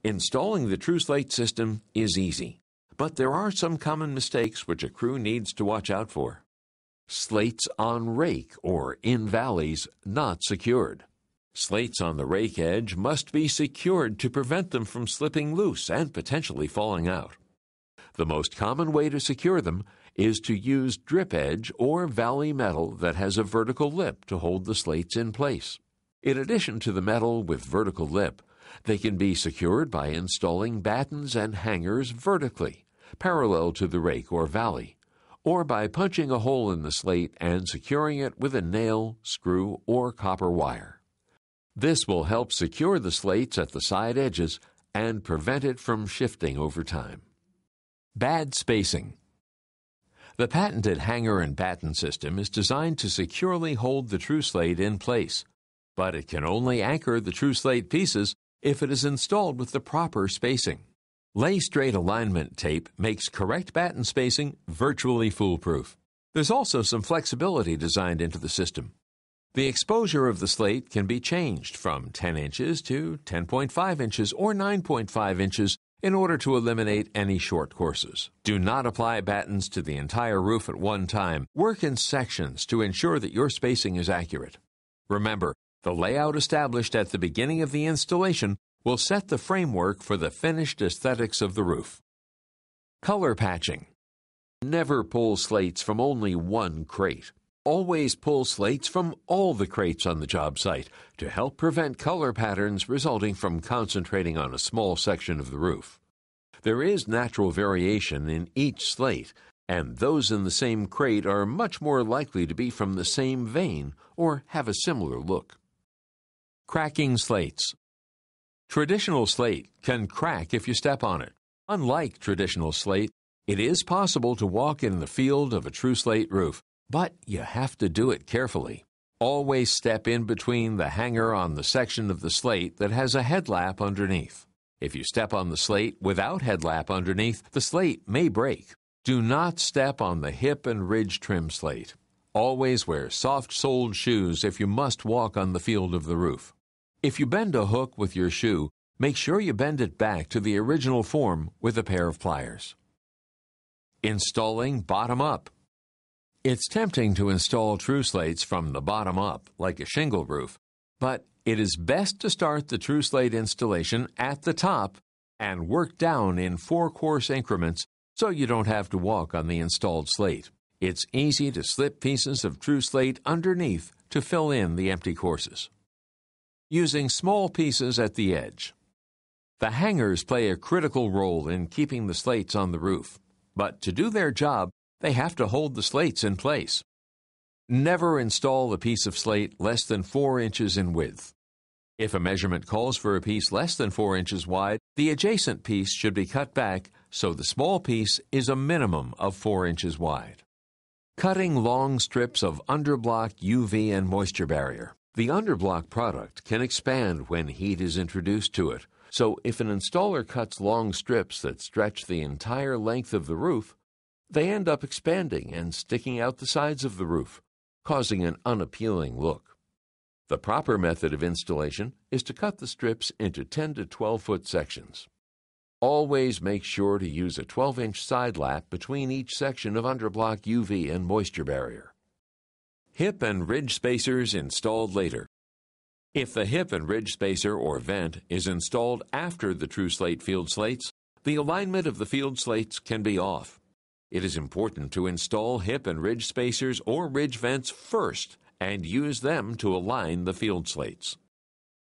Installing the TrueSlate system is easy, but there are some common mistakes which a crew needs to watch out for. Slates on rake or in valleys not secured. Slates on the rake edge must be secured to prevent them from slipping loose and potentially falling out. The most common way to secure them is to use drip edge or valley metal that has a vertical lip to hold the slates in place. In addition to the metal with vertical lip, they can be secured by installing battens and hangers vertically, parallel to the rake or valley, or by punching a hole in the slate and securing it with a nail, screw, or copper wire. This will help secure the slates at the side edges and prevent it from shifting over time. Bad spacing. The patented hanger and batten system is designed to securely hold the TrueSlate in place, but it can only anchor the TrueSlate pieces if it is installed with the proper spacing. Lay straight alignment tape makes correct batten spacing virtually foolproof. There's also some flexibility designed into the system. The exposure of the slate can be changed from 10 inches to 10.5 inches or 9.5 inches in order to eliminate any short courses. Do not apply battens to the entire roof at one time. Work in sections to ensure that your spacing is accurate. Remember, the layout established at the beginning of the installation will set the framework for the finished aesthetics of the roof. Color patching. Never pull slates from only one crate. Always pull slates from all the crates on the job site to help prevent color patterns resulting from concentrating on a small section of the roof. There is natural variation in each slate, and those in the same crate are much more likely to be from the same vein or have a similar look. Cracking slates. Traditional slate can crack if you step on it. Unlike traditional slate, it is possible to walk in the field of a TrueSlate roof, but you have to do it carefully. Always step in between the hanger on the section of the slate that has a headlap underneath. If you step on the slate without headlap underneath, the slate may break. Do not step on the hip and ridge trim slate. Always wear soft-soled shoes if you must walk on the field of the roof. If you bend a hook with your shoe, make sure you bend it back to the original form with a pair of pliers. Installing bottom up. It's tempting to install TrueSlates from the bottom up, like a shingle roof, but it is best to start the TrueSlate installation at the top and work down in 4-course increments so you don't have to walk on the installed slate. It's easy to slip pieces of TrueSlate underneath to fill in the empty courses. Using small pieces at the edge. The hangers play a critical role in keeping the slates on the roof, but to do their job, they have to hold the slates in place. Never install a piece of slate less than 4 inches in width. If a measurement calls for a piece less than 4 inches wide, the adjacent piece should be cut back so the small piece is a minimum of 4 inches wide. Cutting long strips of UnderBlock UV and moisture barrier. The UnderBlock product can expand when heat is introduced to it, so if an installer cuts long strips that stretch the entire length of the roof, they end up expanding and sticking out the sides of the roof, causing an unappealing look. The proper method of installation is to cut the strips into 10 to 12-foot sections. Always make sure to use a 12-inch side lap between each section of UnderBlock UV and moisture barrier. Hip and ridge spacers installed later. If the hip and ridge spacer or vent is installed after the TrueSlate field slates, the alignment of the field slates can be off. It is important to install hip and ridge spacers or ridge vents first and use them to align the field slates.